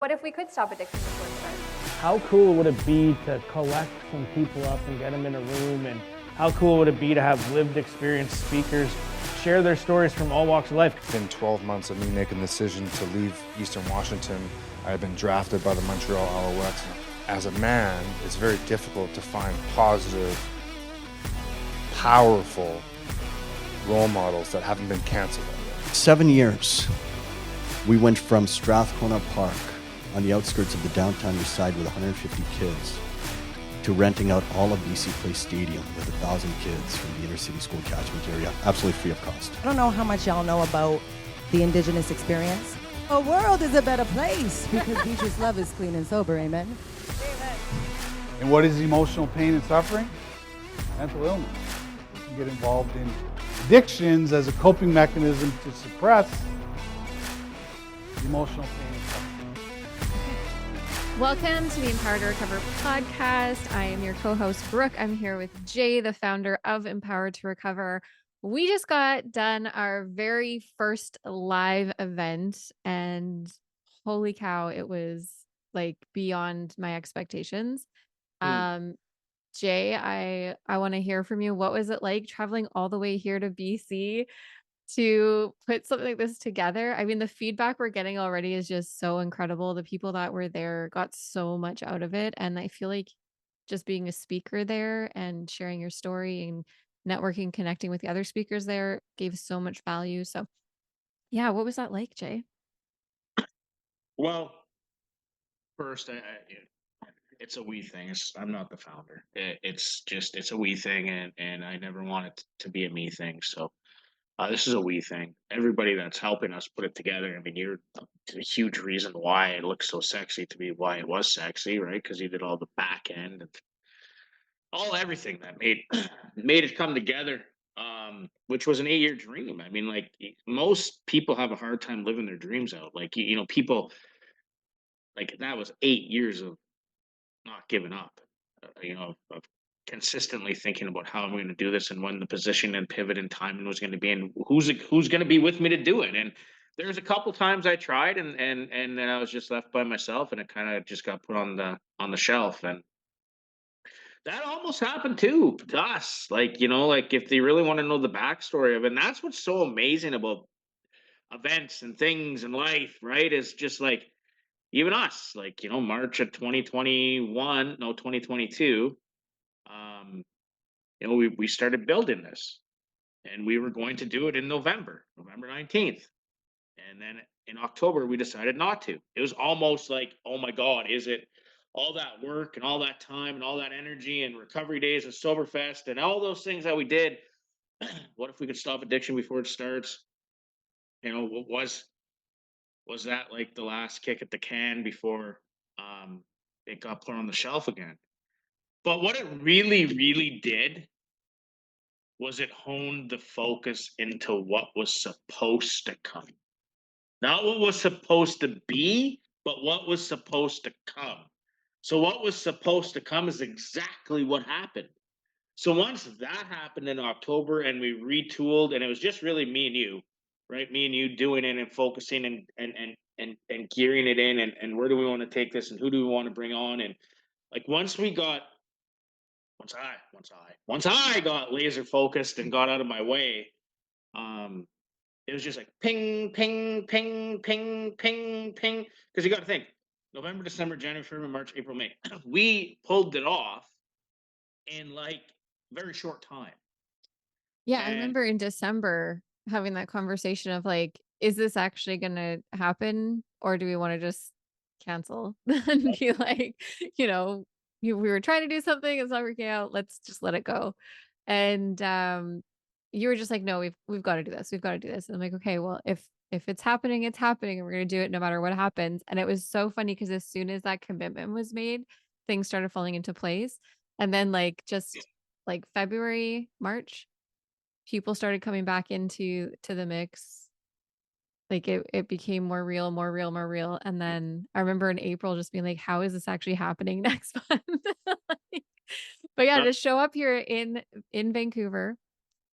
What if we could stop addiction before it starts? How cool would it be to collect some people up and get them in a room? And how cool would it be to have lived experience speakers share their stories from all walks of life? It's been 12 months of me making the decision to leave Eastern Washington. I had been drafted by the Montreal Alouettes. As a man, it's very difficult to find positive, powerful role models that haven't been canceled already. 7 years, we went from Strathcona Park on the outskirts of the downtown east side with 150 kids to renting out all of BC Place Stadium with 1,000 kids from the inner city school catchment area, absolutely free of cost. I don't know how much y'all know about the Indigenous experience. The world is a better place because Beatrice Love is clean and sober, amen? And what is emotional pain and suffering? Mental illness. You can get involved in addictions as a coping mechanism to suppress emotional pain and suffering. Welcome to the Empower to Recover podcast. I am your co-host, Brooke. I'm here with Jay, the founder of Empower to Recover. We just got done our very first live event, and holy cow, it was like beyond my expectations. Jay, I want to hear from you. What was it like traveling all the way here to BC to put something like this together? I mean, the feedback we're getting already is just so incredible. The people that were there got so much out of it. And I feel like just being a speaker there and sharing your story and networking, connecting with the other speakers there gave so much value. So, yeah, what was that like, Jay? Well, first, it's a we thing. I'm not the founder. It's a we thing, and I never want it to be a me thing. So this is a we thing. Everybody that's helping us put it together. I mean, you're a huge reason why it looks so sexy to be why it was sexy, right? Because you did all the back end and all everything that made made it come together. Which was an 8-year dream. I mean, like most people have a hard time living their dreams out. Like people like that was 8 years of not giving up, of consistently thinking about how I'm going to do this and when the position and pivot and timing was going to be and who's going to be with me to do it. And there's a couple times I tried and then I was just left by myself and it kind of just got put on the shelf. And that almost happened too to us. Like if they really want to know the backstory of it, and that's what's so amazing about events and things in life, right? Is just like even us, like, March of 2021, no, 2022, we started building this and we were going to do it in November 19th. And then in October, we decided not to. It was almost like, oh my God, is it all that work and all that time and all that energy and recovery days and Soberfest and all those things that we did? What if we could stop addiction before it starts? What was that like the last kick at the can before it got put on the shelf again? But what it really, really did was it honed the focus into what was supposed to come. Not what was supposed to be, but what was supposed to come. So what was supposed to come is exactly what happened. So once that happened in October and we retooled, and it was just really me and you, right? Me and you doing it and focusing and gearing it in and where do we want to take this and who do we want to bring on? And like once I got laser focused and got out of my way, it was just like ping, ping, ping, ping, ping, ping. Because you got to think, November, December, January, February, March, April, May. We pulled it off in like very short time. Yeah, I And remember in December having that conversation of like, is this actually going to happen or do we want to just cancel and be like, you know, we were trying to do something, it's not working out, let's just let it go. And you were just like, no, we've got to do this. We've got to do this. And I'm like, okay, well, if it's happening, it's happening and we're going to do it no matter what happens. And it was so funny because as soon as that commitment was made, things started falling into place. And then just like February, March, people started coming back to the mix. Like it became more real, more real, more real. And then I remember in April just being like, how is this actually happening next month? Like, but yeah, uh, to show up here in Vancouver,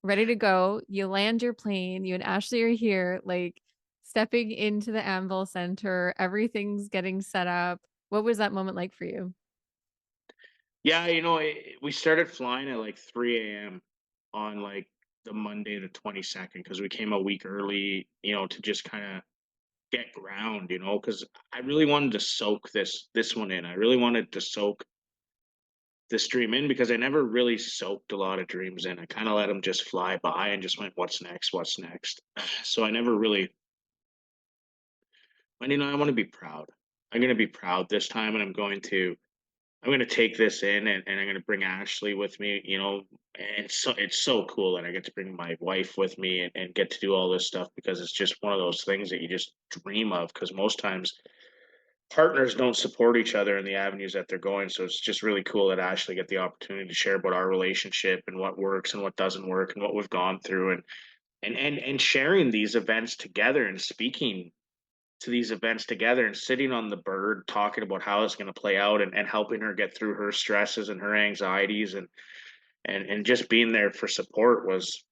ready to go. You land your plane, you and Ashley are here, like stepping into the Anvil Center, everything's getting set up. What was that moment like for you? Yeah, we started flying at like 3 a.m. on like the Monday the 22nd because we came a week early, to just kind of get ground, because I really wanted to soak this one in. I really wanted to soak this dream in because I never really soaked a lot of dreams in. I kind of let them just fly by and just went, what's next? What's next? So I never really, and I want to be proud. I'm going to be proud this time, and I'm going to take this in, and I'm going to bring Ashley with me, and so it's so cool that I get to bring my wife with me and get to do all this stuff because it's just one of those things that you just dream of because most times partners don't support each other in the avenues that they're going. So it's just really cool that Ashley get the opportunity to share about our relationship and what works and what doesn't work and what we've gone through and sharing these events together and speaking to these events together and sitting on the bird talking about how it's going to play out and helping her get through her stresses and her anxieties and just being there for support was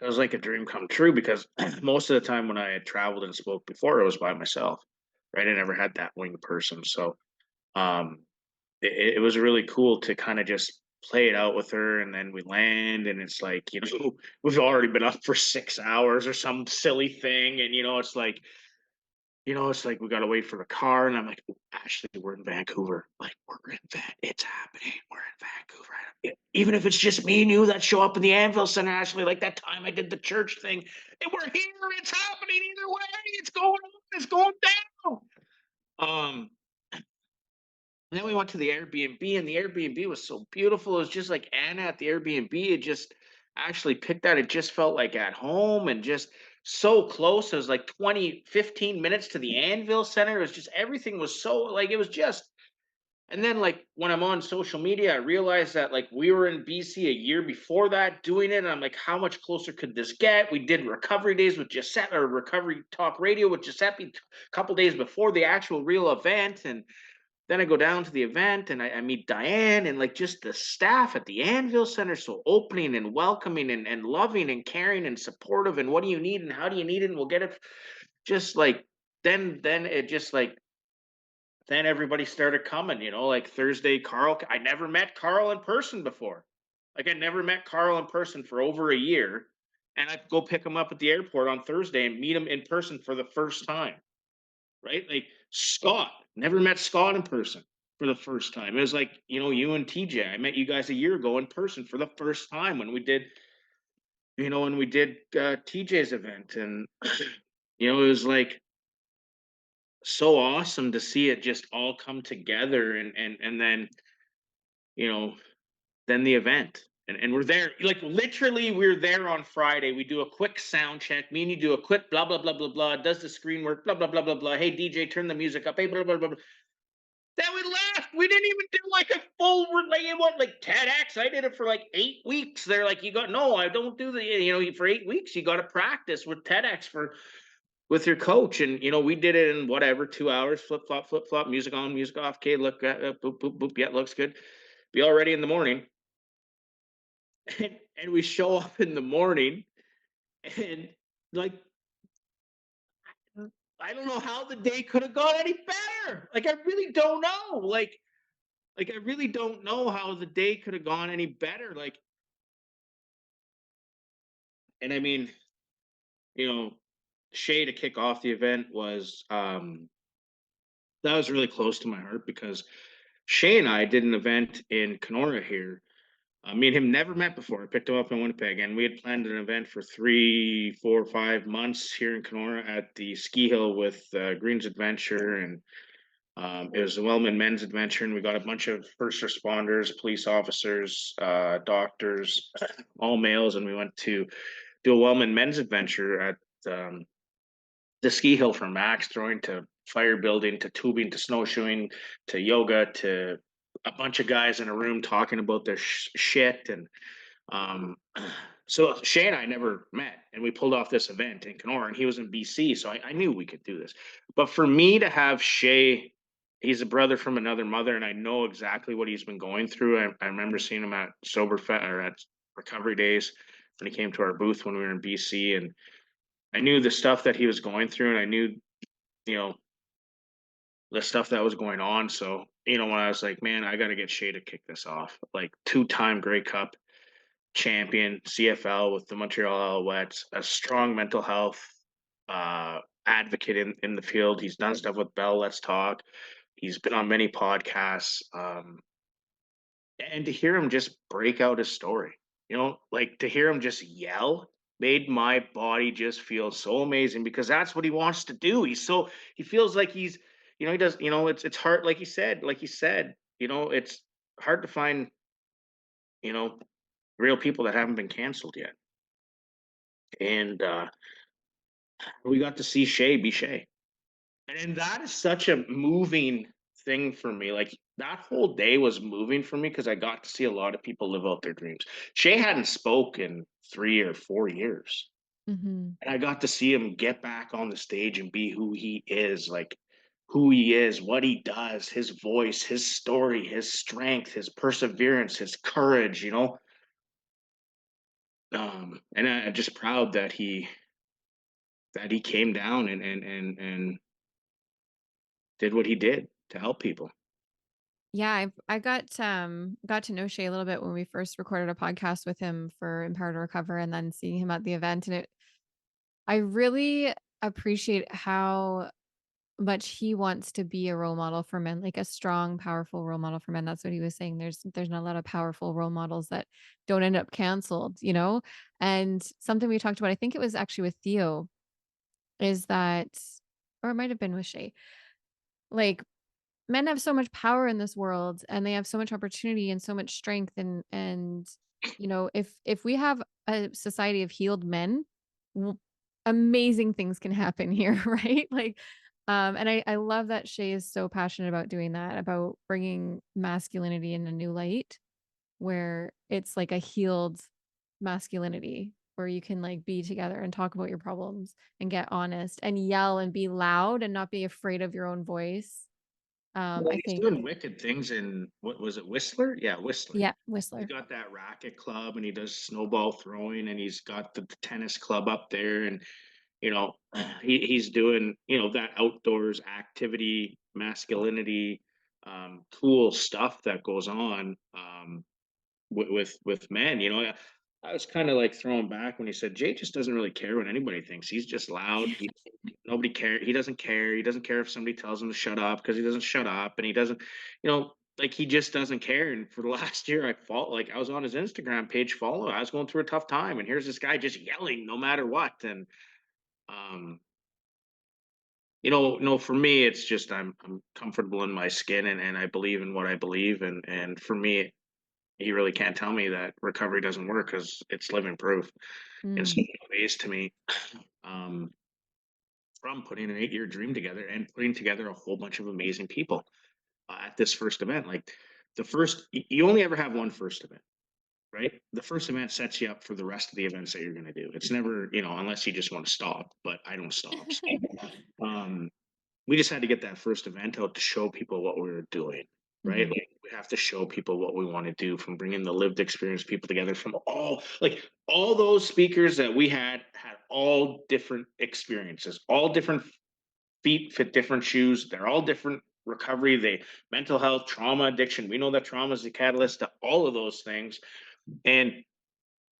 it was like a dream come true because most of the time when I had traveled and spoke before, it was by myself, right? I never had that winged person. So um, it was really cool to kind of just play it out with her. And then we land, and it's like, we've already been up for 6 hours or some silly thing. And, it's like we got to wait for the car. And I'm like, "Oh, Ashley, we're in Vancouver. Like, we're in it's happening. We're in Vancouver. Even if it's just me and you that show up in the Anvil Center, Ashley, like that time I did the church thing, and we're here. It's happening either way. It's going on. It's going down. Um, and then we went to the Airbnb, and the Airbnb was so beautiful. It was just like Anna at the Airbnb. It just actually picked out. It just felt like at home and just so close. It was like 15 minutes to the Anvil Center. It was just everything was so like it was just. And then like when I'm on social media, I realized that like we were in BC a year before that doing it. And I'm like, how much closer could this get? We did recovery days with Giuseppe or recovery talk radio with Giuseppe a couple days before the actual real event. And then I go down to the event and I meet Diane and like just the staff at the Anvil Center, so opening and welcoming and loving and caring and supportive. And what do you need and how do you need it? And we'll get it. Just like then it just like then everybody started coming. Like Thursday, Carl. I never met Carl in person before. Like I never met Carl in person for over a year, and I'd go pick him up at the airport on Thursday and meet him in person for the first time, right? Like Scott, never met Scott in person for the first time. It was like, you and TJ. I met you guys a year ago in person for the first time when we did TJ's event. And it was like so awesome to see it just all come together and then, you know, then the event. And we're there, like literally we're there on Friday. We do a quick sound check. Me and you do a quick blah blah blah blah blah. Does the screen work? Blah blah blah blah blah. Hey DJ, turn the music up. Hey blah blah blah blah. Then we left. We didn't even do like a full like TEDx. I did it for like 8 weeks. They're like, no, I don't do for 8 weeks. You got to practice with TEDx with your coach. And we did it in whatever 2 hours. Flip flop. Music on, music off. Okay, look, boop boop boop. Yeah, looks good. Be all ready in the morning. And we show up in the morning, and like I don't know how the day could have gone any better. Like I really don't know. Like I really don't know how the day could have gone any better. Like, and I mean, you know, Shea to kick off the event was that was really close to my heart because Shea and I did an event in Kenora here. Me and him never met before. I picked him up in Winnipeg, and we had planned an event for 3, 4, 5 months here in Kenora at the ski hill with Green's Adventure, and it was the Men's Adventure, and we got a bunch of first responders, police officers, doctors, all males, and we went to do a Men's Adventure at the ski hill from axe throwing to fire building to tubing to snowshoeing to yoga to a bunch of guys in a room talking about their shit. And um, so Shea and I never met, and we pulled off this event in Kenora, and he was in BC, so I knew we could do this. But for me to have Shea, he's a brother from another mother, and I know exactly what he's been going through. I remember seeing him at or at recovery days when he came to our booth when we were in BC, and I knew the stuff that he was going through, and I knew, you know, the stuff that was going on. So, when I was like, man, I got to get Shea to kick this off. Like, two-time Grey Cup champion, CFL with the Montreal Alouettes, a strong mental health advocate in the field. He's done stuff with Bell Let's Talk. He's been on many podcasts. And to hear him just break out his story, like to hear him just yell made my body just feel so amazing, because that's what he wants to do. He feels like he does, it's hard, like he said, it's hard to find, you know, real people that haven't been canceled yet. And we got to see Shay be Shay. And that is such a moving thing for me. Like, that whole day was moving for me because I got to see a lot of people live out their dreams. Shay hadn't spoken in 3 or 4 years. Hmm. And I got to see him get back on the stage and be who he is, like who he is, what he does, his voice, his story, his strength, his perseverance, his courage. And I'm just proud that he came down and did what he did to help people. Yeah, I got to know Shay a little bit when we first recorded a podcast with him for Empower to Recover, and then seeing him at the event, and I really appreciate how much he wants to be a role model for men, like a strong, powerful role model for men. That's what he was saying. There's not a lot of powerful role models that don't end up canceled. And something we talked about, I think it was actually with Theo, is that, or it might have been with Shay, like, men have so much power in this world, and they have so much opportunity and so much strength, and if we have a society of healed men, w- amazing things can happen here. Right? Like, and I love that Shay is so passionate about doing that, about bringing masculinity in a new light, where it's like a healed masculinity, where you can like be together and talk about your problems and get honest and yell and be loud and not be afraid of your own voice. Well, I he's think, doing wicked things in, what was it, Whistler? Yeah, Whistler. yeah, He's Whistler. got that racket club, and he does snowball throwing, and he's got the tennis club up there, and you know he's doing that outdoors activity, masculinity, cool stuff that goes on, with men. I was kind of like thrown back when he said Jay just doesn't really care what anybody thinks. He's just loud. Nobody care. He doesn't care. He doesn't care if somebody tells him to shut up, because he doesn't shut up, and he doesn't, like, he just doesn't care. And for the last year, I was on his Instagram page following. I was going through a tough time, and here's this guy just yelling no matter what. And um, no, for me, it's just I'm comfortable in my skin, and I believe in what I believe, and for me, he really can't tell me that recovery doesn't work, because it's living proof in so Mm. many ways to me. Um, from putting an 8-year dream together and putting together a whole bunch of amazing people at this first event. Like, you only ever have one first event, right? The first event sets you up for the rest of the events that you're going to do. It's never, unless you just want to stop, but I don't stop. So, we just had to get that first event out to show people what we were doing, right? Mhm. Like, we have to show people what we want to do, from bringing the lived experience people together, from all those speakers that we had all different experiences, all different feet fit different shoes. They're all different recovery, mental health, trauma, addiction. We know that trauma is the catalyst to all of those things. And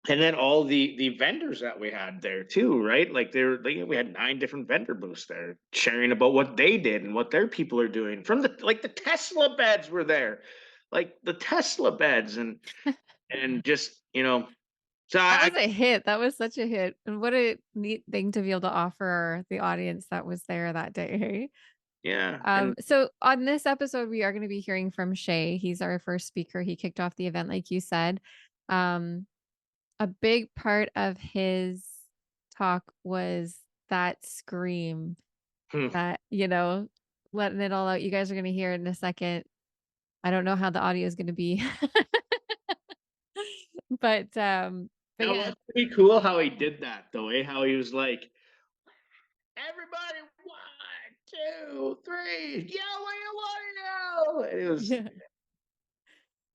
then all the vendors that we had there too, right? Like, we had 9 different vendor booths there, sharing about what they did and what their people are doing. From the Tesla beds were there, like the Tesla beds, and just so That I was a hit. That was such a hit. And what a neat thing to be able to offer the audience that was there that day. Hey? yeah. And So on this episode, we are going to be hearing from Shay. He's our first speaker. He kicked off the event, like you said. Um, a big part of his talk was that scream, hmm, that, letting it all out. You guys are going to hear it in a second. I don't know how the audio is going to be. But that yeah. was pretty cool how he did that, though, how he was like, everybody, 1, 2, 3, yell what you want to know. And it was, Yeah.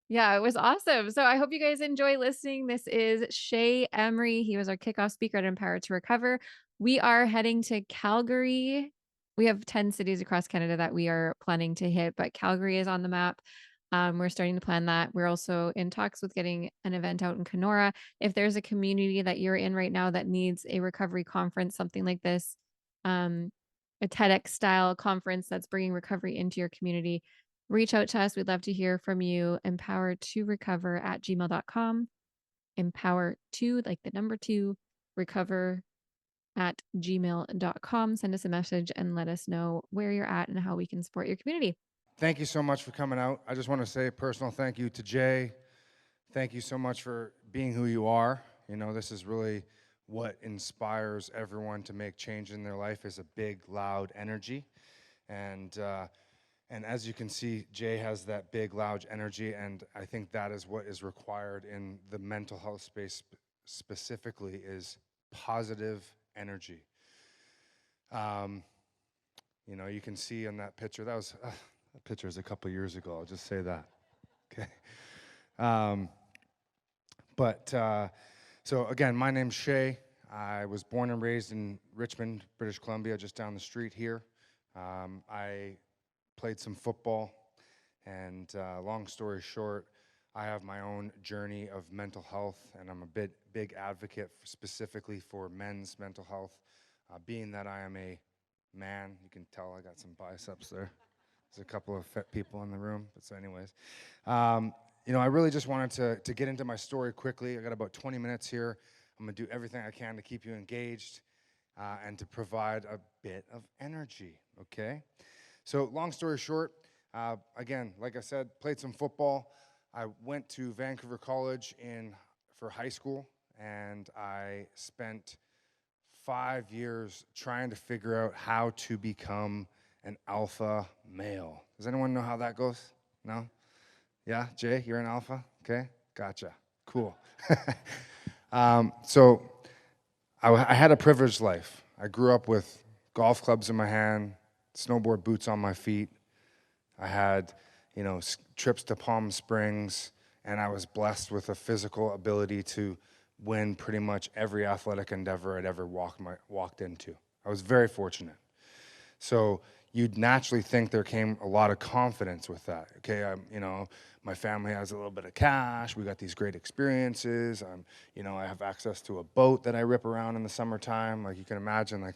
Yeah, it was awesome. So I hope you guys enjoy listening. This is Shea Emry. He was our kickoff speaker at Empower to Recover. We are heading to Calgary. We have 10 cities across Canada that we are planning to hit, but Calgary is on the map. We're starting to plan that. We're also in talks with getting an event out in Kenora. If there's a community that you're in right now that needs a recovery conference, something like this, um, a TEDx style conference that's bringing recovery into your community, reach out to us. We'd love to hear from you. Empower2recover@gmail.com. Empower2, like the number 2, recover@gmail.com. Send us a message and let us know where you're at and how we can support your community. Thank you so much for coming out. I just want to say a personal thank you to Jay. Thank you so much for being who you are. You know, this is really what inspires everyone to make change in their life, is a big, loud energy. And as you can see, Jay has that big, loud energy, and I think that is what is required in the mental health space specifically, is positive energy. You know, you can see in that picture, that picture is a couple years ago, I'll just say that. Okay. So again, my name's Shea. I was born and raised in Richmond, British Columbia, just down the street here. I played some football, and long story short, I have my own journey of mental health, and I'm a big advocate specifically for men's mental health. Being that I am a man, you can tell I got some biceps there. There's a couple of fit people in the room, but so anyways. You know, I really just wanted to get into my story quickly. I got about 20 minutes here. I'm gonna do everything I can to keep you engaged and to provide a bit of energy, okay? So long story short, again, like I said, played some football. I went to Vancouver College for high school, and I spent 5 years trying to figure out how to become an alpha male. Does anyone know how that goes? No? Yeah, Jay, you're an alpha? Okay, gotcha, cool. So I had a privileged life. I grew up with golf clubs in my hand, snowboard boots on my feet. I had, you know, trips to Palm Springs, and I was blessed with a physical ability to win pretty much every athletic endeavor I'd ever walked into. I was very fortunate. So you'd naturally think there came a lot of confidence with that. Okay, you know, my family has a little bit of cash. We got these great experiences. You know, I have access to a boat that I rip around in the summertime. Like you can imagine, like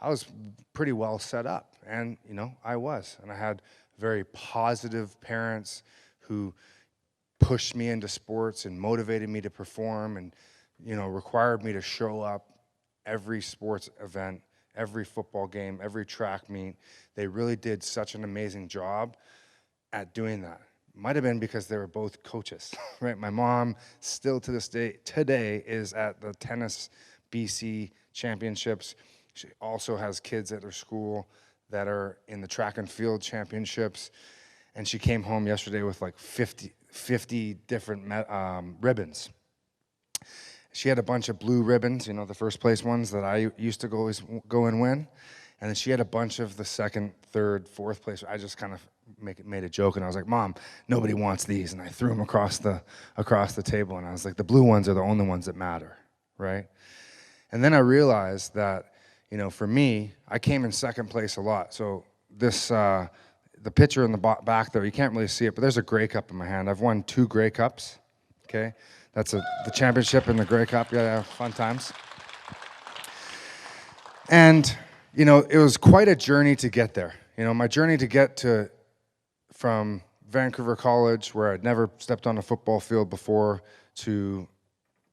I was pretty well set up, and you know, I was, and I had very positive parents who pushed me into sports and motivated me to perform, and you know, required me to show up every sports event, every football game, every track meet. They really did such an amazing job at doing that. Might have been because they were both coaches, right? My mom still to this day, today, is at the tennis BC championships. She also has kids at her school that are in the track and field championships. And she came home yesterday with like 50 different ribbons. She had a bunch of blue ribbons, you know, the first place ones that I used to always go and win. And then she had a bunch of the second, third, fourth place. I just kind of made a joke, and I was like, Mom, nobody wants these. And I threw them across the table, and I was like, the blue ones are the only ones that matter, right? And then I realized that, you know, for me, I came in second place a lot. So this, the picture in the back there, you can't really see it, but there's a Grey Cup in my hand. I've won 2 Grey Cups, okay? That's the championship and the Grey Cup. Yeah, fun times. And, you know, it was quite a journey to get there. You know, my journey to get from Vancouver College, where I'd never stepped on a football field before, to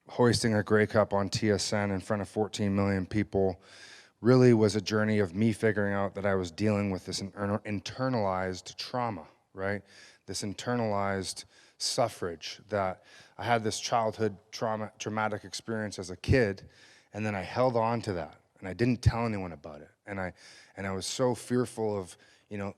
hoisting a Grey Cup on TSN in front of 14 million people, really was a journey of me figuring out that I was dealing with this internalized trauma, right? This internalized suffrage, that I had this childhood traumatic experience as a kid, and then I held on to that, and I didn't tell anyone about it. And I was so fearful of, you know,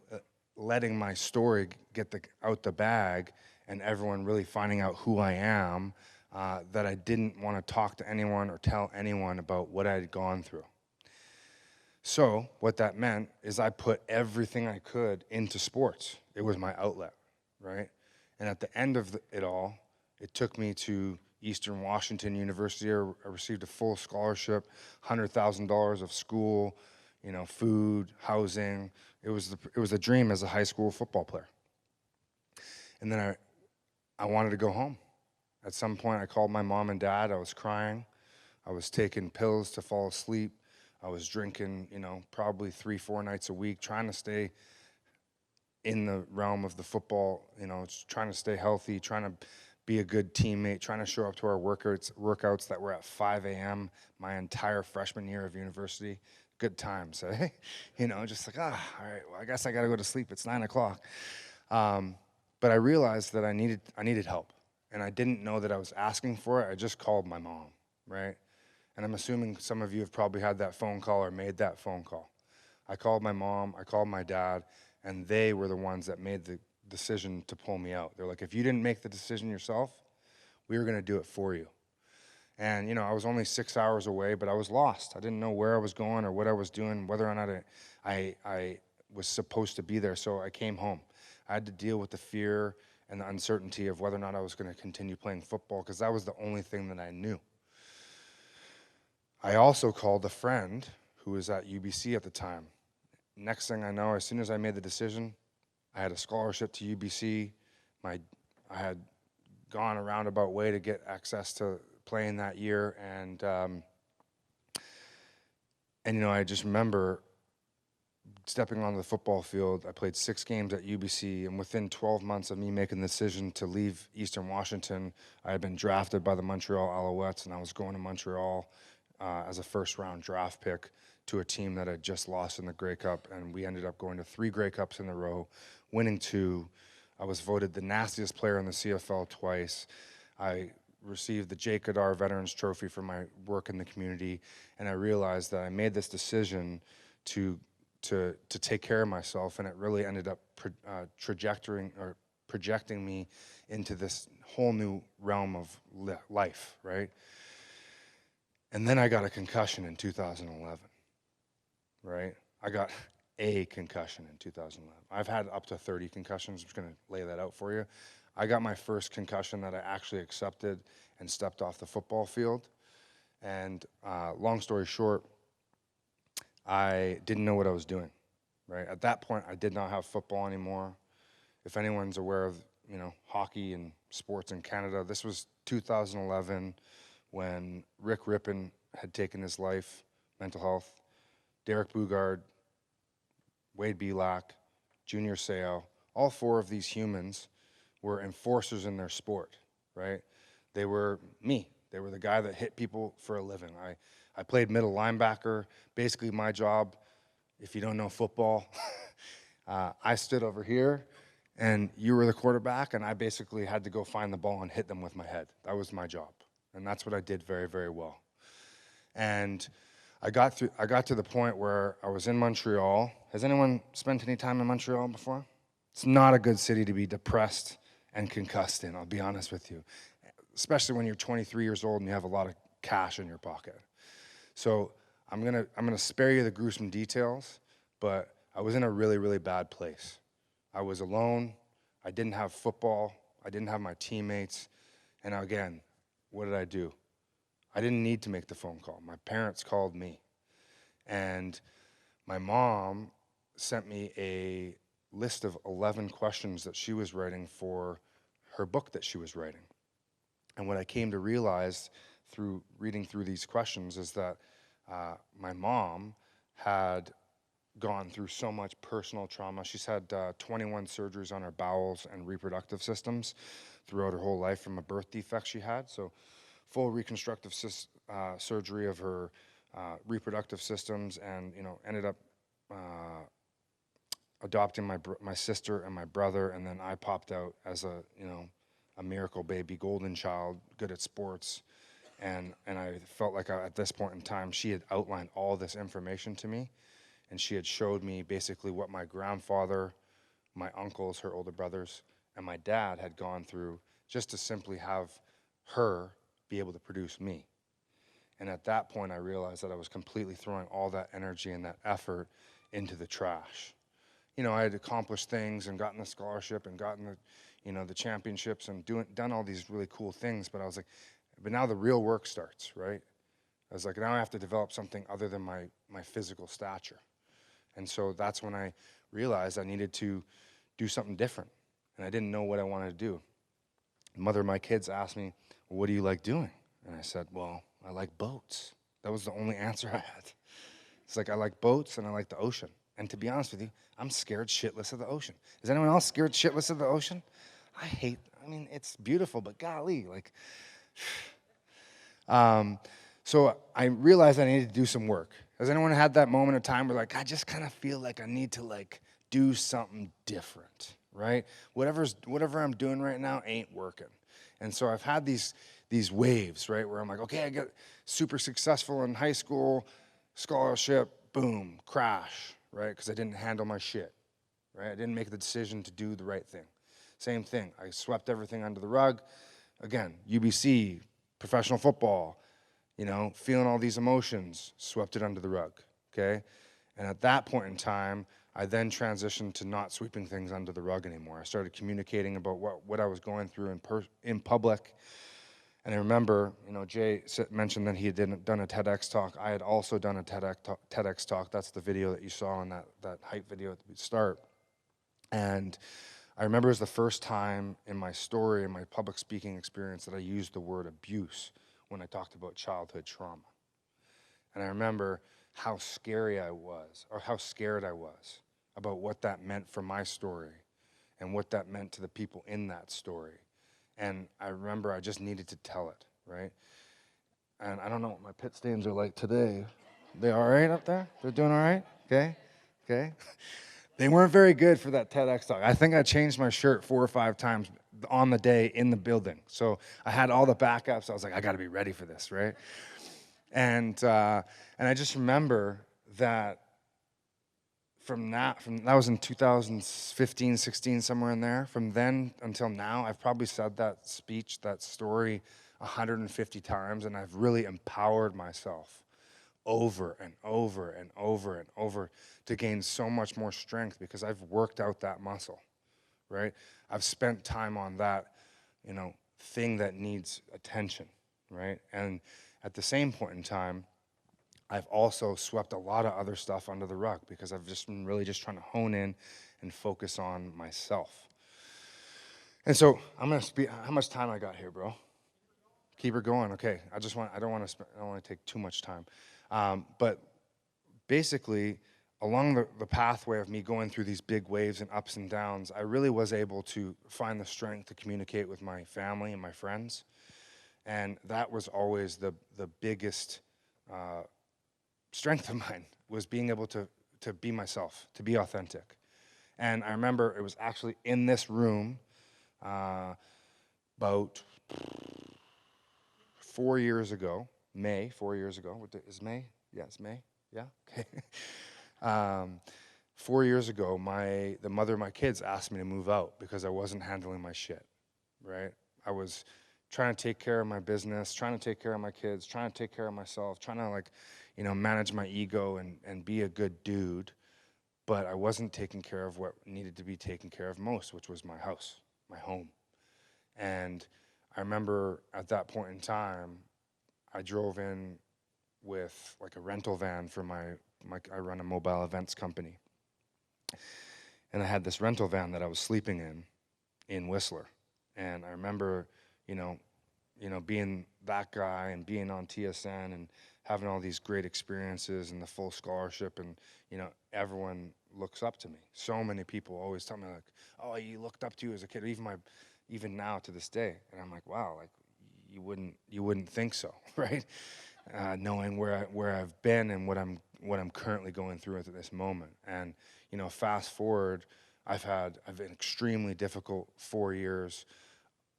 letting my story get out the bag and everyone really finding out who I am, that I didn't want to talk to anyone or tell anyone about what I had gone through. So what that meant is I put everything I could into sports. It was my outlet, right? And at the end of it all, it took me to Eastern Washington University. I received a full scholarship, $100,000 of school, food, housing. It was a dream as a high school football player. And then I wanted to go home. At some point, I called my mom and dad. I was crying. I was taking pills to fall asleep. I was drinking, probably 3-4 nights a week, trying to stay in the realm of the football, trying to stay healthy, trying to be a good teammate, trying to show up to our workouts that were at 5 a.m. my entire freshman year of university. Good times, eh? Just like, all right, well, I guess I got to go to sleep. It's 9 o'clock. But I realized that I needed help. And I didn't know that I was asking for it. I just called my mom, right? And I'm assuming some of you have probably had that phone call or made that phone call. I called my mom, I called my dad, and they were the ones that made the decision to pull me out. They're like, if you didn't make the decision yourself, we were going to do it for you. And, I was only 6 hours away, but I was lost. I didn't know where I was going or what I was doing, whether or not I was supposed to be there. So I came home. I had to deal with the fear and the uncertainty of whether or not I was going to continue playing football, because that was the only thing that I knew. I also called a friend who was at UBC at the time. Next thing I know, as soon as I made the decision, I had a scholarship to UBC. I had gone a roundabout way to get access to playing that year, and I just remember stepping onto the football field. I played 6 games at UBC, and within 12 months of me making the decision to leave Eastern Washington, I had been drafted by the Montreal Alouettes, and I was going to Montreal as a first-round draft pick to a team that had just lost in the Grey Cup, and we ended up going to 3 Grey Cups in a row, winning 2. I was voted the nastiest player in the CFL twice. I received the Jake Goddard Veterans Trophy for my work in the community, and I realized that I made this decision to take care of myself, and it really ended up projecting me into this whole new realm of life, right? And then I got a concussion in 2011, right? I got a concussion in 2011. I've had up to 30 concussions. I'm just going to lay that out for you. I got my first concussion that I actually accepted and stepped off the football field. And long story short, I didn't know what I was doing, right? At that point, I did not have football anymore. If anyone's aware of, hockey and sports in Canada, this was 2011 when Rick Rippon had taken his life, mental health. Derek Bugard, Wade Belak, Junior Seau, all 4 of these humans were enforcers in their sport, right? They were me. They were the guy that hit people for a living. I played middle linebacker. Basically, my job, if you don't know football, I stood over here, and you were the quarterback, and I basically had to go find the ball and hit them with my head. That was my job, and that's what I did very, very well. And I got to the point where I was in Montreal. Has anyone spent any time in Montreal before? It's not a good city to be depressed and concussed in, I'll be honest with you, especially when you're 23 years old and you have a lot of cash in your pocket. So I'm gonna spare you the gruesome details, but I was in a really, really bad place. I was alone. I didn't have football. I didn't have my teammates. And again, what did I do? I didn't need to make the phone call. My parents called me. And my mom sent me a list of 11 questions that she was writing for her book that she was writing. And what I came to realize through reading through these questions is that my mom had gone through so much personal trauma. She's had 21 surgeries on her bowels and reproductive systems throughout her whole life from a birth defect she had. So full reconstructive surgery of her reproductive systems, and ended up adopting my sister and my brother, and then I popped out as a miracle baby, golden child, good at sports, and I felt like at this point in time she had outlined all this information to me, and she had showed me basically what my grandfather, my uncles, her older brothers, and my dad had gone through just to simply have her be able to produce me. And at that point, I realized that I was completely throwing all that energy and that effort into the trash. I had accomplished things and gotten the scholarship and gotten the championships and done all these really cool things. But I was like, But now the real work starts, right? I was like, now I have to develop something other than my physical stature. And so that's when I realized I needed to do something different. And I didn't know what I wanted to do. The mother of my kids asked me, well, what do you like doing? And I said, well, I like boats. That was the only answer I had. It's like, I like boats and I like the ocean. And to be honest with you, I'm scared shitless of the ocean. Is anyone else scared shitless of the ocean? I mean, it's beautiful, but golly, like, so I realized I needed to do some work. Has anyone had that moment of time where like, I just kind of feel like I need to like do something different, right? Whatever I'm doing right now ain't working. And so I've had these waves, right, where I'm like, okay, I get super successful in high school, scholarship, boom, crash, right? Because I didn't handle my shit, right? I didn't make the decision to do the right thing. Same thing, I swept everything under the rug. Again, UBC, professional football, feeling all these emotions, swept it under the rug, okay? And at that point in time, I then transitioned to not sweeping things under the rug anymore. I started communicating about what I was going through in public. And I remember, Jay mentioned that he had done a TEDx talk. I had also done a TEDx talk. That's the video that you saw in that hype video at the start. And I remember it was the first time in my story, in my public speaking experience, that I used the word abuse when I talked about childhood trauma. And I remember how scary I was, or how scared I was about what that meant for my story and what that meant to the people in that story. And I remember I just needed to tell it, right? And I don't know what my pit stains are like today. They all right up there? They're doing all right? Okay. They weren't very good for that TEDx talk. I think I changed my shirt 4 or 5 times on the day in the building. So I had all the backups. I was like, I got to be ready for this, right? And I just remember that from that was in 2015, 16, somewhere in there. From then until now, I've probably said that speech, that story 150 times, and I've really empowered myself over and over and over and over to gain so much more strength because I've worked out that muscle, right? I've spent time on that, thing that needs attention, right? And at the same point in time, I've also swept a lot of other stuff under the rug because I've just been really just trying to hone in and focus on myself. And so I'm gonna speak. How much time I got here, bro? Keep her going. Okay. I don't want to take too much time. But basically, along the pathway of me going through these big waves and ups and downs, I really was able to find the strength to communicate with my family and my friends. And that was always the biggest strength of mine, was being able to be myself, to be authentic. And I remember it was actually in this room about 4 years ago, May, 4 years ago. What day is May? Yeah, it's May. Yeah? Okay. 4 years ago, the mother of my kids asked me to move out because I wasn't handling my shit, right? I was trying to take care of my business, trying to take care of my kids, trying to take care of myself, trying to manage my ego and be a good dude, but I wasn't taking care of what needed to be taken care of most, which was my house, my home. And I remember at that point in time, I drove in with like a rental van for I run a mobile events company. And I had this rental van that I was sleeping in Whistler. And I remember, being that guy and being on TSN and having all these great experiences and the full scholarship, and everyone looks up to me. So many people always tell me like, "Oh, you looked up to you as a kid," even now to this day. And I'm like, wow, like you wouldn't think so, right? Knowing where I've been and what I'm currently going through at this moment. And fast forward, I've had an extremely difficult 4 years.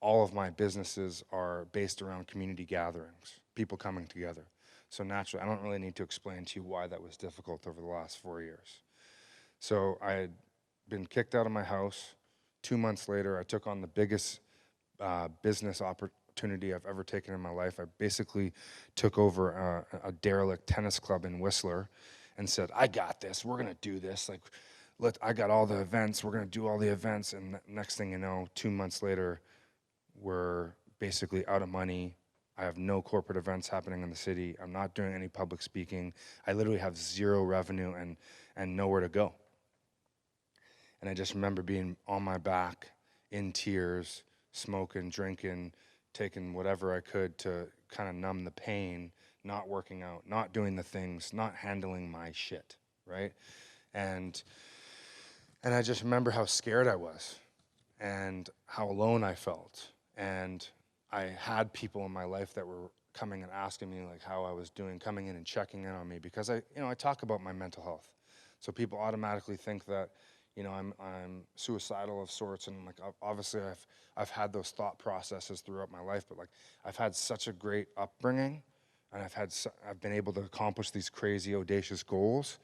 All of my businesses are based around community gatherings, people coming together. So naturally, I don't really need to explain to you why that was difficult over the last 4 years. So I had been kicked out of my house. 2 months later, I took on the biggest business opportunity I've ever taken in my life. I basically took over a derelict tennis club in Whistler and said, I got this, we're gonna do this. I got all the events, we're gonna do all the events. And next thing you know, 2 months later, we're basically out of money, I have no corporate events happening in the city. I'm not doing any public speaking. I literally have zero revenue and nowhere to go. And I just remember being on my back in tears, smoking, drinking, taking whatever I could to kind of numb the pain, not working out, not doing the things, not handling my shit, right? And I just remember how scared I was and how alone I felt. And I had people in my life that were coming and asking me like how I was doing, coming in and checking in on me, because I talk about my mental health. So people automatically think that, I'm suicidal of sorts, and like obviously I've had those thought processes throughout my life, but like I've had such a great upbringing, and I've been able to accomplish these crazy audacious goals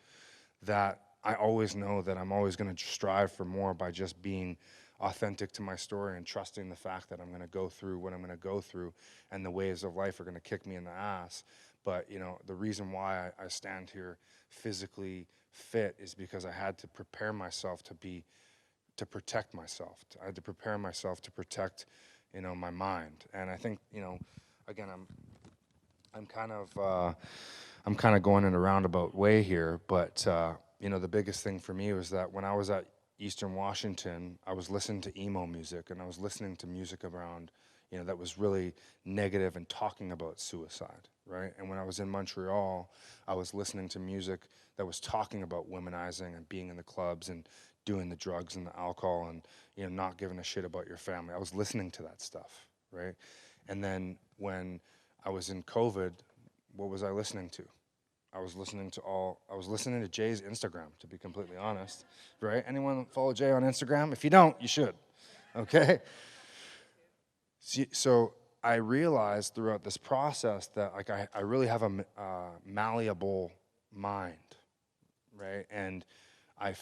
that I always know that I'm always going to strive for more by just being authentic to my story and trusting the fact that I'm going to go through what I'm going to go through, and the waves of life are going to kick me in the ass. But the reason why I stand here physically fit is because I had to prepare myself to protect myself. I had to prepare myself to protect, my mind. And I think, again, I'm kind of going in a roundabout way here, but the biggest thing for me was that when I was at Eastern Washington, I was listening to emo music, and I was listening to music around, that was really negative and talking about suicide, right? And when I was in Montreal, I was listening to music that was talking about womanizing and being in the clubs and doing the drugs and the alcohol and, not giving a shit about your family. I was listening to that stuff, right? And then when I was in COVID, what was I listening to? I was listening to Jay's Instagram, to be completely honest, right? Anyone follow Jay on Instagram? If you don't, you should, okay? So I realized throughout this process that like I really have a malleable mind, right? And I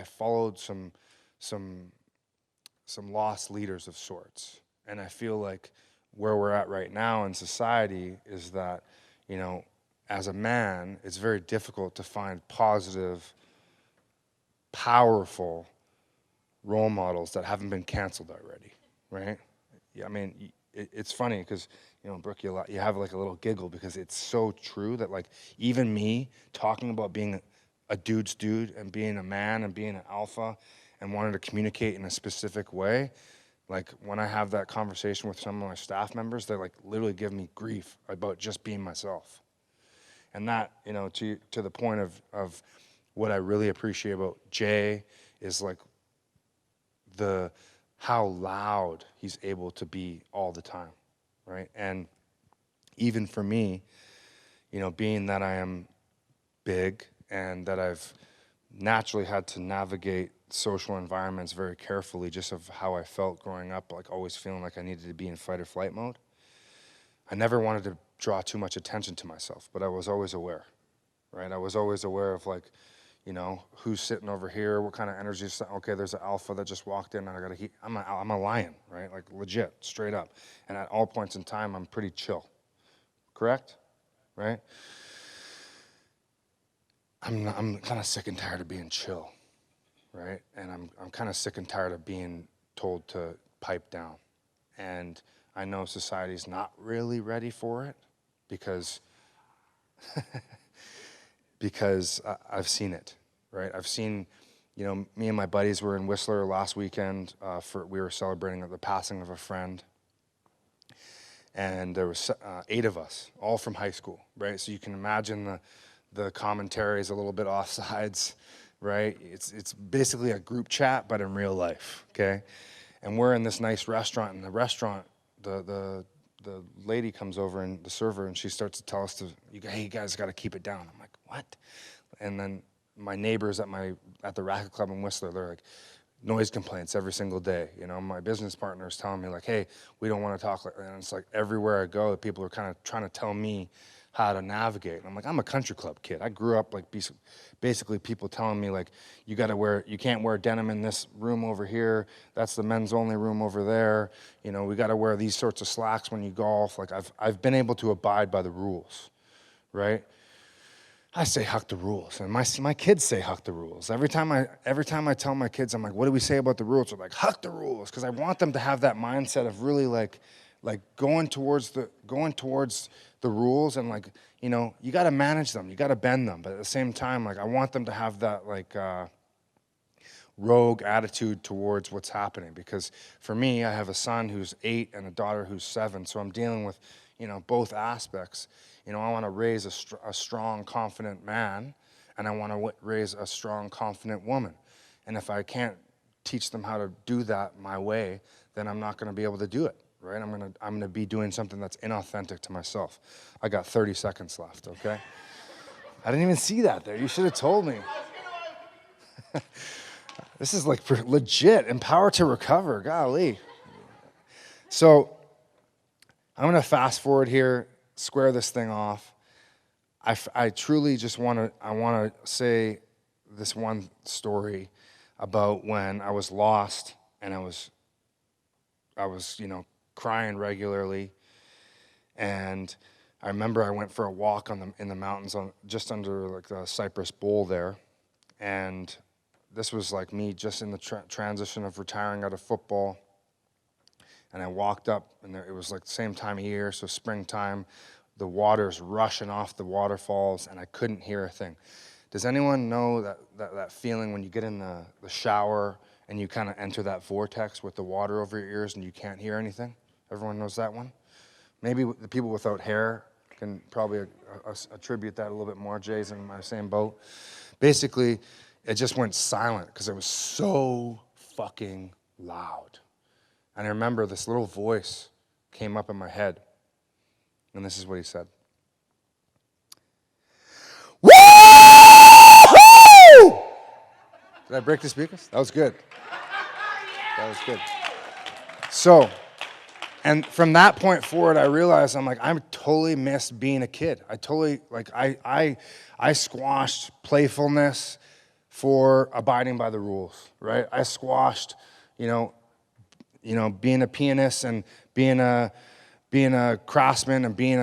followed some lost leaders of sorts, and I feel like where we're at right now in society is that, as a man, it's very difficult to find positive, powerful role models that haven't been canceled already, right? Yeah, I mean, it's funny because, Brooke, you have like a little giggle because it's so true that like even me talking about being a dude's dude and being a man and being an alpha and wanting to communicate in a specific way, like when I have that conversation with some of my staff members, they like literally give me grief about just being myself. And that, to the point of what I really appreciate about Jay is like how loud he's able to be all the time, right? And even for me, being that I am big and that I've naturally had to navigate social environments very carefully just of how I felt growing up, like always feeling like I needed to be in fight or flight mode. I never wanted to draw too much attention to myself, but I was always aware, right? I was always aware of like, who's sitting over here, what kind of energy is, okay, there's an alpha that just walked in and I gotta I'm a lion, right? Like legit, straight up. And at all points in time, I'm pretty chill, correct? Right? I'm kind of sick and tired of being chill, right? And I'm kind of sick and tired of being told to pipe down. And I know society's not really ready for it because I've seen it, right? I've seen, me and my buddies were in Whistler last weekend. We were celebrating the passing of a friend. And there was 8 of us, all from high school, right? So you can imagine the commentary is a little bit offsides, right? It's basically a group chat, but in real life, okay? And we're in this nice restaurant, and the restaurant, the lady comes over, and the server, and she starts to tell us hey, you guys got to keep it down. I'm like, what? And then my neighbors at the Racket Club in Whistler, they're like, noise complaints every single day. My business partner is telling me like, hey, we don't want to talk like that. And it's like everywhere I go, people are kind of trying to tell me how to navigate. And I'm like, I'm a country club kid. I grew up like basically people telling me like, you can't wear denim in this room over here. That's the men's only room over there. We got to wear these sorts of slacks when you golf. Like I've been able to abide by the rules, right? I say huck the rules, and my kids say huck the rules. Every time I tell my kids, I'm like, what do we say about the rules? They're like, huck the rules, because I want them to have that mindset of really like like going towards the rules, and like, you know, you got to manage them, you got to bend them, but at the same time, like I want them to have that like rogue attitude towards what's happening, because for me, I have a son who's 8 and a daughter who's 7, so I'm dealing with, you know, both aspects. You know, I want to raise a strong, confident man, and I want to raise a strong, confident woman. And if I can't teach them how to do that my way, then I'm not going to be able to do it, right? I'm going to be doing something that's inauthentic to myself. I got 30 seconds left, okay? I didn't even see that there. You should have told me. This is like legit, empower to recover, golly. So I'm going to fast forward here, square this thing off. I truly just want to say this one story about when I was lost and I was, you know, crying regularly. And I remember I went for a walk in the mountains just under like the Cypress Bowl there. And this was like me just in the transition of retiring out of football. And I walked up, and it was like the same time of year, so springtime. The water's rushing off the waterfalls, and I couldn't hear a thing. Does anyone know that feeling when you get in the shower and you kind of enter that vortex with the water over your ears and you can't hear anything? Everyone knows that one? Maybe the people without hair can probably attribute that a little bit more. Jay's in my same boat. Basically, it just went silent because it was so fucking loud. And I remember this little voice came up in my head, and this is what he said. Woo! Did I break the speakers? That was good. That was good. So, and from that point forward, I realized I totally missed being a kid. I totally, like, I squashed playfulness for abiding by the rules, right? I squashed, you know, being a pianist and being a craftsman and being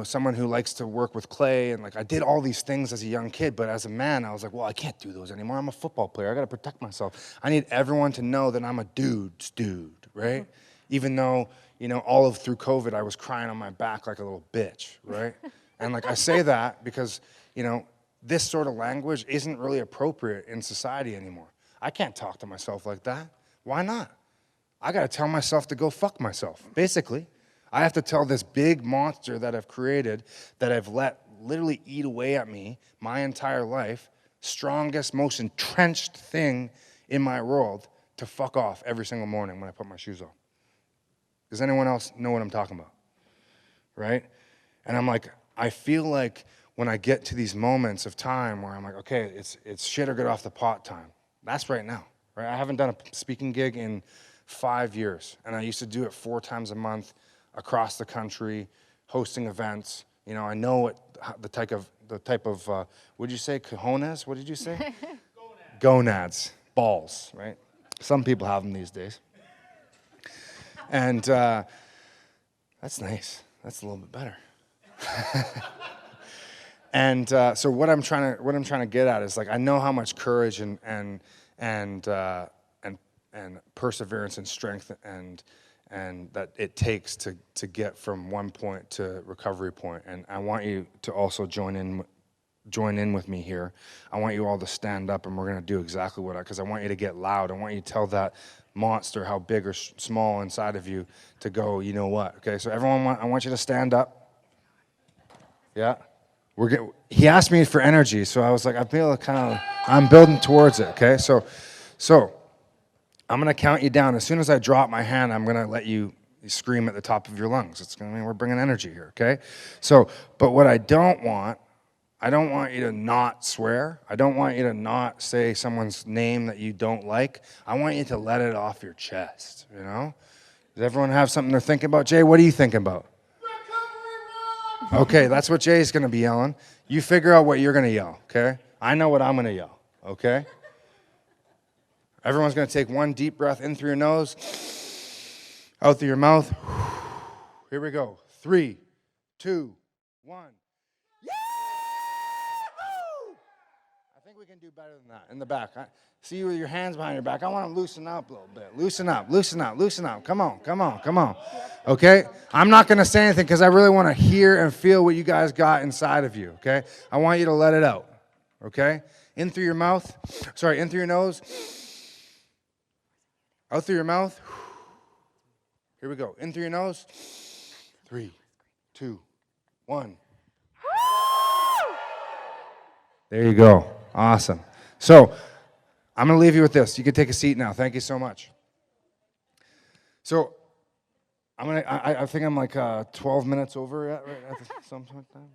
someone who likes to work with clay, and like I did all these things as a young kid, but as a man, I was like, well, I can't do those anymore. I'm a football player. I got to protect myself. I need everyone to know that I'm a dude's dude, right? Even though, you know, through COVID, I was crying on my back like a little bitch, right? And like I say that because, you know, this sort of language isn't really appropriate in society anymore. I can't talk to myself like that. Why not? I got to tell myself to go fuck myself, basically. I have to tell this big monster that I've created, that I've let literally eat away at me my entire life, strongest, most entrenched thing in my world, to fuck off every single morning when I put my shoes on. Does anyone else know what I'm talking about? Right? And I'm like, I feel like when I get to these moments of time where I'm like, okay, it's shit or get off the pot time. That's right now, right? I haven't done a speaking gig in 5 years, and I used to do it 4 times a month across the country, hosting events. You know, I know the type of what did you say, cojones? What did you say? Gonads, balls, right? Some people have them these days. And that's nice. That's a little bit better. And so what I'm trying to get at is, like, I know how much courage and perseverance and strength and that it takes to get from one point to recovery point. And I want you to also join in with me here. I want you all to stand up, and we're going to do exactly because I want you to get loud. I want you to tell that monster how big or small inside of you to go, you know what? Okay, so everyone, I want you to stand up. Yeah. He asked me for energy, so I was like, I'm building towards it, okay? So I'm going to count you down. As soon as I drop my hand, I'm going to let you scream at the top of your lungs. It's going to mean we're bringing energy here, okay? So, but what I don't want you to not swear. I don't want you to not say someone's name that you don't like. I want you to let it off your chest, you know? Does everyone have something they're thinking about? Jay, what are you thinking about? Okay, that's what Jay's going to be yelling. You figure out what you're going to yell, okay? I know what I'm going to yell, okay? Everyone's going to take one deep breath in through your nose, out through your mouth. Here we go. 3, 2, 1. Yeah! I think we can do better than that. In the back. See you with your hands behind your back. I want to loosen up a little bit. Loosen up, loosen up, loosen up. Come on, come on, come on. Okay? I'm not going to say anything because I really want to hear and feel what you guys got inside of you, okay? I want you to let it out, okay? In through your mouth. Sorry, in through your nose. Out through your mouth. Here we go. In through your nose. 3, 2, 1. There you go. Awesome. So, I'm going to leave you with this. You can take a seat now. Thank you so much. So, I think I'm like 12 minutes over right at some point time.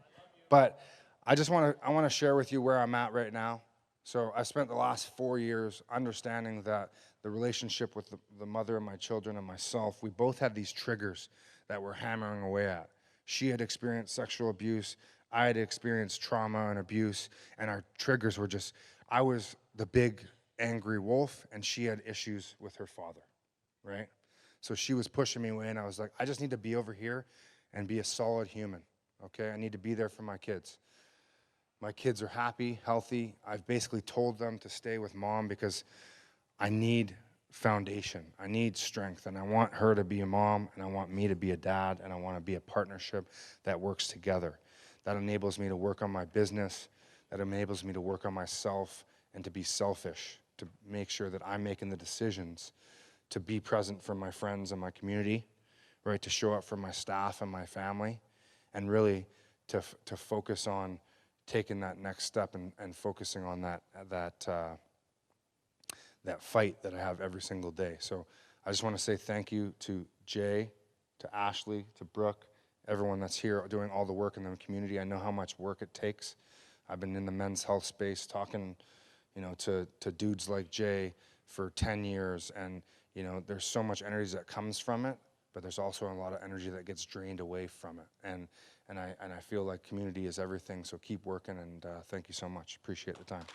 But I want to share with you where I'm at right now. So, I spent the last 4 years understanding that the relationship with the mother of my children and myself, we both had these triggers that we're hammering away at. She had experienced sexual abuse. I had experienced trauma and abuse. And our triggers were just, I was the big angry wolf, and she had issues with her father, right? So she was pushing me away, and I was like, I just need to be over here and be a solid human, okay? I need to be there for my kids. My kids are happy, healthy. I've basically told them to stay with mom because I need foundation. I need strength, and I want her to be a mom, and I want me to be a dad, and I want to be a partnership that works together. That enables me to work on my business, that enables me to work on myself, and to be selfish, to make sure that I'm making the decisions to be present for my friends and my community, right, to show up for my staff and my family, and really to focus on taking that next step and focusing on that fight that I have every single day. So I just want to say thank you to Jay, to Ashley, to Brooke, everyone that's here doing all the work in the community. I know how much work it takes. I've been in the men's health space talking, to dudes like Jay for 10 years, and there's so much energy that comes from it, but there's also a lot of energy that gets drained away from it. And I feel like community is everything. So keep working, and thank you so much. Appreciate the time.